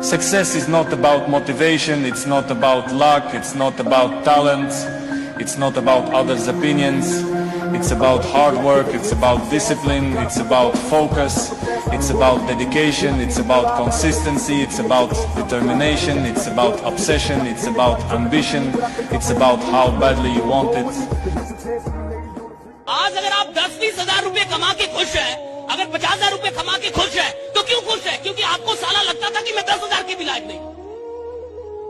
Success is not about motivation, it's not about luck, it's not about talent, it's not about others' opinions, it's about hard work, it's about discipline, it's about focus, it's about dedication, it's about consistency, it's about determination, it's about obsession, it's about ambition, it's about how badly you want it. आज अगर आप 10-20 हजार रुपए कमा के खुश हैं, अगर 50,000 रुपए कमा के खुश हैं, तो क्यों खुश है? क्योंकि आपको साला लगता था कि मैं 10,000 के भी लायक नहीं।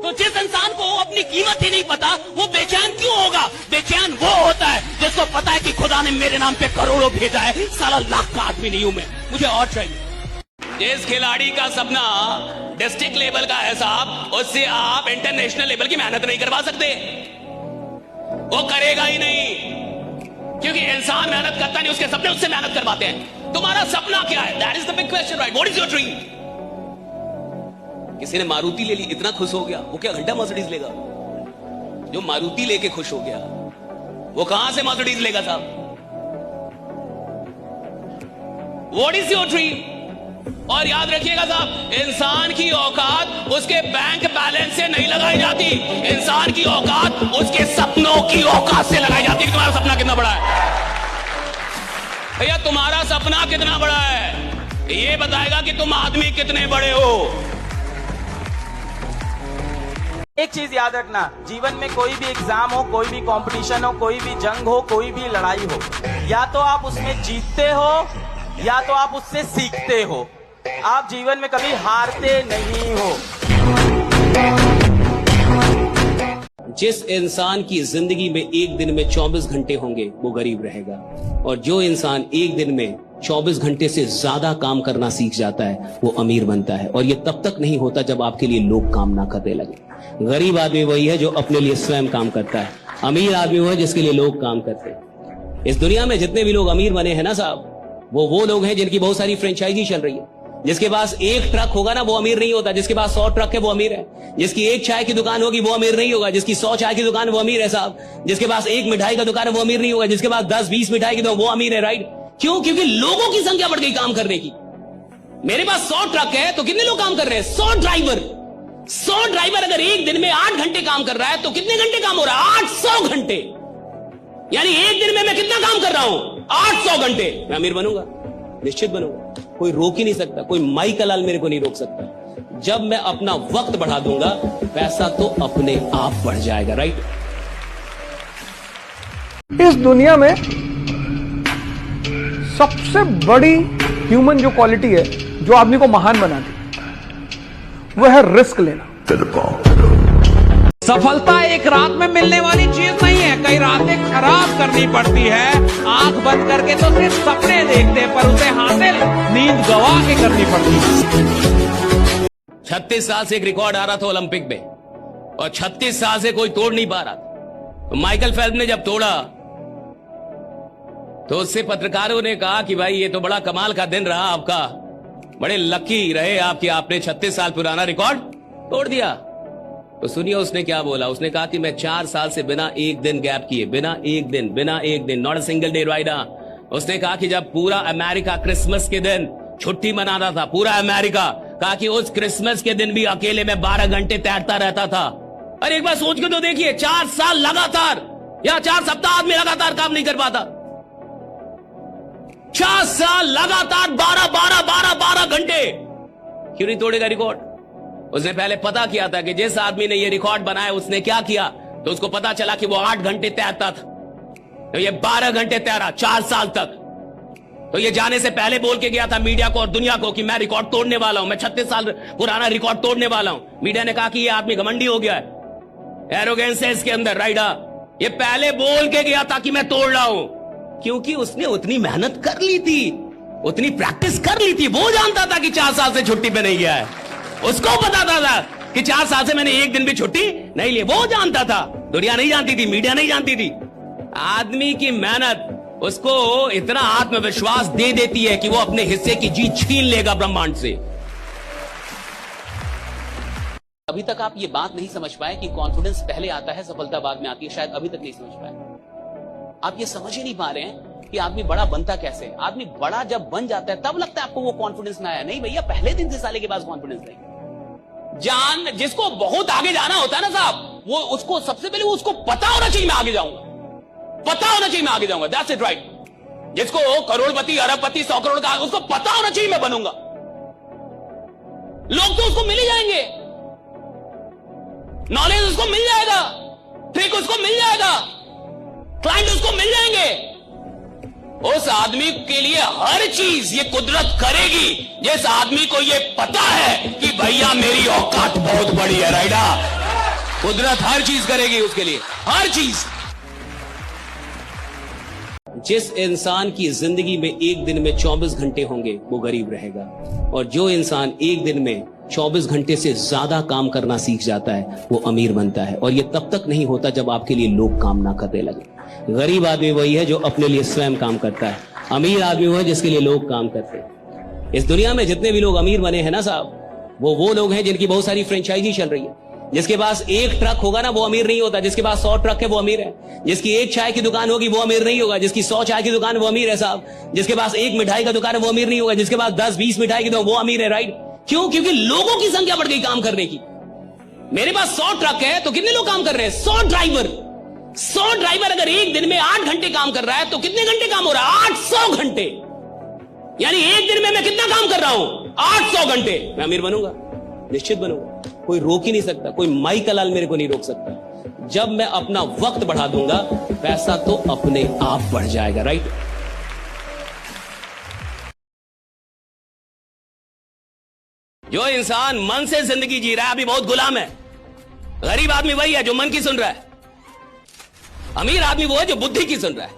तो जिस इंसान को अपनी कीमत ही नहीं पता, वो बेचैन क्यों होगा? बेचैन वो होता है जिसको पता है कि खुदा ने मेरे नाम पे करोड़ों भेजा है, साला लाख का आदमी नहीं हूं मैं, मुझे और चाहिए। जिस खिलाड़ी का सपना डिस्ट्रिक्ट लेवल का है साहब, उससे आप इंटरनेशनल लेवल की मेहनत नहीं करवा सकते, वो करेगा ही नहीं, क्योंकि इंसान मेहनत करता नहीं, उसके सपने उससे मेहनत करवाते हैं। तुम्हारा सपना क्या है? That is the big question, right? What is your dream? किसी ने मारुति ले ली, इतना खुश हो गया, वो क्या घंटा मर्सिडीज लेगा? जो मारुति लेके खुश हो गया, वो कहां से मर्सिडीज लेगा साहब? What is your dream? और याद रखिएगा साहब, इंसान की औकात उसके बैंक बैलेंस से नहीं लगाई जाती, इंसान की औकात उसके सपनों की औकात से लगाई जाती है। तुम्हारा सपना कितना बड़ा है भैया? तुम्हारा सपना कितना बड़ा है ये बताएगा कि तुम आदमी कितने बड़े हो। एक चीज याद रखना, जीवन में कोई भी एग्जाम हो, कोई भी कंपटीशन हो, कोई भी जंग हो, कोई भी लड़ाई हो, या तो आप उसमें जीतते हो या तो आप उससे सीखते हो। आप जीवन में कभी हारते नहीं हो। जिस इंसान की जिंदगी में एक दिन में 24 घंटे होंगे वो गरीब रहेगा, और जो इंसान एक दिन में 24 घंटे से ज्यादा काम करना सीख जाता है वो अमीर बनता है। और ये तब तक नहीं होता जब आपके लिए लोग काम ना करने लगे। गरीब आदमी वही है जो अपने लिए स्वयं काम करता है, अमीर आदमी वो है जिसके लिए लोग काम करते हैं। इस दुनिया में जितने भी लोग अमीर बने हैं ना साहब, वो लोग हैं जिनकी बहुत सारी फ्रेंचाइजी चल रही है। जिसके पास एक ट्रक होगा ना वो अमीर नहीं होता, जिसके पास 100 ट्रक है वो अमीर है। जिसकी एक चाय की दुकान होगी वो अमीर नहीं होगा, जिसकी 100 चाय की दुकान वो अमीर है साहब। जिसके पास एक मिठाई का दुकान है वो अमीर नहीं होगा, जिसके पास 10-20 मिठाई की दुकान वो अमीर है, राइट? क्यों? क्योंकि लोगों की संख्या बढ़ गई काम करने की। मेरे पास 100 ट्रक है तो कितने लोग काम कर रहे हैं? 100 ड्राइवर अगर एक दिन में 8 घंटे काम कर रहा है तो कितने घंटे काम हो रहा है? 800 घंटे। यानी एक दिन में मैं कितना काम कर रहा हूं? 800 घंटे। मैं अमीर बनूंगा, निश्चित बनूंगा, कोई रोक ही नहीं सकता, कोई माई का लाल मेरे को नहीं रोक सकता। जब मैं अपना वक्त बढ़ा दूंगा पैसा तो अपने आप बढ़ जाएगा, राइट? इस दुनिया में सबसे बड़ी ह्यूमन जो क्वालिटी है जो आदमी को महान बनाती है वो है रिस्क लेना। सफलता एक रात में मिलने वाली चीज नहीं है, कई रातें खराब करनी पड़ती है। आंख बंद करके तो सिर्फ सपने देखते, पर उसे हासिल नींद गवा के करनी पड़ती है। 36 साल से एक रिकॉर्ड आ रहा था ओलंपिक में, और 36 साल से कोई तोड़ नहीं पा रहा था। तो माइकल फेल्प्स ने जब तोड़ा तो उससे पत्रकारों ने कहा कि भाई ये तो बड़ा कमाल का दिन रहा आपका, बड़े लकी रहे आप कि आपने 36 साल पुराना रिकॉर्ड तोड़ दिया। तो सुनिए उसने क्या बोला। उसने कहा कि मैं 4 साल से बिना एक दिन गैप किए, बिना एक दिन, not a single day rider. उसने कहा कि जब पूरा अमेरिका क्रिसमस के दिन छुट्टी मनाता था, पूरा अमेरिका, कहा कि उस क्रिसमस के दिन भी अकेले में 12 घंटे तैरता रहता था। अरे एक बार सोच के तो देखिए, 4 साल लगातार या 4 सप्ताह आदमी लगातार काम नहीं कर पाता। 4 साल लगातार 12 घंटे। क्यों नहीं तोड़ेगा रिकॉर्ड? उसने पहले पता किया था कि जिस आदमी ने ये रिकॉर्ड बनाया उसने क्या किया, तो उसको पता चला कि वो 8 घंटे तैरता था, तो ये 12 घंटे तैरा 4 साल तक। तो ये जाने से पहले बोल के गया था मीडिया को और दुनिया को कि मैं रिकॉर्ड तोड़ने वाला हूं, मैं 36 साल पुराना रिकॉर्ड तोड़ने वाला हूं। मीडिया ने कहा कि ये आदमी घमंडी हो गया है, एरोगेंस है इसके अंदर, राइडर। ये पहले बोल के गया था कि मैं तोड़ रहा हूं, क्योंकि उसने उतनी मेहनत कर ली थी, उतनी प्रैक्टिस कर ली थी। वो जानता था कि 4 साल से छुट्टी पे नहीं गया है, उसको पता था कि 4 साल से मैंने एक दिन भी छुट्टी नहीं ली। वो जानता था, दुनिया नहीं जानती थी, मीडिया नहीं जानती थी। आदमी की मेहनत उसको इतना आत्मविश्वास दे देती है कि वो अपने हिस्से की जीत छीन लेगा ब्रह्मांड से। अभी तक आप ये बात नहीं समझ पाए कि कॉन्फिडेंस पहले आता है, सफलता बाद में आती है। शायद अभी तक नहीं समझ पाए। आप ये समझ ही नहीं पा रहे हैं कि आदमी बड़ा बनता कैसे है। आदमी बड़ा जब बन जाता है तब लगता है आपको वो कॉन्फिडेंस में आया। नहीं भैया, पहले दिन से साले के पास कॉन्फिडेंस नहीं। जान जिसको बहुत आगे जाना होता है ना साहब, वो उसको सबसे पहले उसको पता होना चाहिए मैं आगे जाऊंगा, पता होना चाहिए मैं आगे जाऊंगा। That's it right. जिसको करोड़पति, अरबपति, 100 करोड़ का, उसको पता होना चाहिए मैं बनूंगा। लोग तो उसको मिल ही जाएंगे, नॉलेज उसको मिल जाएगा, ट्रिक उसको मिल जाएगा, क्लाइंट उसको मिल जाएंगे। उस आदमी के लिए हर चीज ये कुदरत करेगी जिस आदमी को ये पता है कि भैया मेरी औकात बहुत बड़ी है। राइडा, कुदरत हर चीज करेगी उसके लिए, हर चीज। जिस इंसान की जिंदगी में एक दिन में 24 घंटे होंगे वो गरीब रहेगा, और जो इंसान एक दिन में 24 घंटे से ज्यादा काम करना सीख जाता है वो अमीर बनता है। और ये तब तक नहीं होता जब आपके लिए लोग काम ना करने लगे। गरीब आदमी वही है जो अपने लिए स्वयं काम करता है, अमीर आदमी वो है जिसके लिए लोग काम करते हैं। इस दुनिया में जितने भी लोग अमीर बने हैं ना साहब, वो लोग हैं जिनकी बहुत सारी फ्रेंचाइजी चल रही है। जिसके पास एक ट्रक होगा ना वो अमीर नहीं होता, जिसके पास 100 ट्रक है वो अमीर है। जिसकी एक चाय की दुकान होगी वो अमीर नहीं होगा, जिसकी 100 चाय की दुकान है वो अमीर है साहब। जिसके पास एक मिठाई का दुकान है वो अमीर नहीं होगा, जिसके पास 10-20 मिठाई की दुकान वो अमीर है। राइट? क्यों? क्योंकि लोगों की संख्या बढ़ गई काम करने की। मेरे पास 100 ट्रक है तो कितने लोग काम कर रहे हैं? 100 ड्राइवर। 100 ड्राइवर अगर एक दिन में 8 घंटे काम कर रहा है तो कितने घंटे काम हो रहा है? 800 घंटे। यानी एक दिन में मैं कितना काम कर रहा हूं? 800 घंटे। मैं अमीर बनूंगा, निश्चित बनूंगा। कोई रोक ही नहीं सकता, कोई माई का लाल मेरे को नहीं रोक सकता। जब मैं अपना वक्त बढ़ा दूंगा पैसा तो अपने आप बढ़ जाएगा। राइट? जो इंसान मन से जिंदगी जी रहा है अभी बहुत गुलाम है। गरीब आदमी वही है जो मन की सुन रहा है, अमीर आदमी वो है जो बुद्धि की सुन रहा है,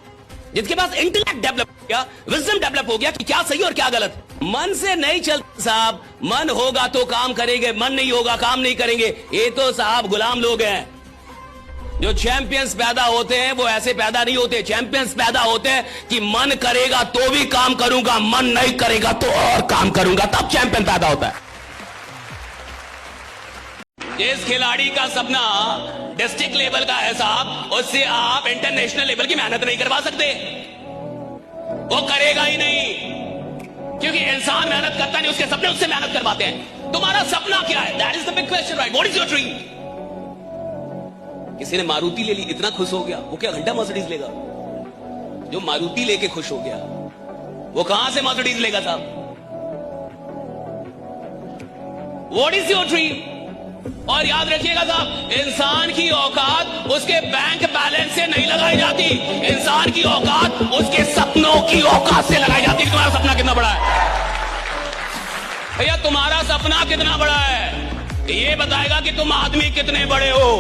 जिसके पास इंटेलेक्ट डेवलप हो गया, विजडम डेवलप हो गया कि क्या सही और क्या गलत। मन से नहीं चलता साहब, मन होगा तो काम करेंगे, मन नहीं होगा काम नहीं करेंगे। ये तो साहब गुलाम लोग हैं। जो चैंपियंस पैदा होते हैं वो ऐसे पैदा नहीं होते। चैंपियंस पैदा होते हैं कि मन करेगा तो भी काम करूंगा, मन नहीं करेगा तो और काम करूंगा, तब चैंपियन पैदा होता है। जिस खिलाड़ी का सपना डिस्ट्रिक्ट लेवल का है साहब, उससे आप इंटरनेशनल लेवल की मेहनत नहीं करवा सकते, वो करेगा ही नहीं। क्योंकि इंसान मेहनत करता नहीं, उसके सपने उससे मेहनत करवाते हैं। तुम्हारा सपना क्या है? That is the big question, right? What is your dream? किसी ने मारुति ले ली, इतना खुश हो गया, वो क्या घंटा मर्सिडीज लेगा? जो मारुति लेके खुश हो गया वो कहां से मर्सिडीज लेगा साहब? What is your dream? और याद रखिएगा साहब, इंसान की औकात उसके बैंक बैलेंस से नहीं लगाई जाती, इंसान की औकात उसके सपनों की औकात से लगाई जाती है। तुम्हारा सपना कितना बड़ा है भैया? तुम्हारा सपना कितना बड़ा है ये बताएगा कि तुम आदमी कितने बड़े हो।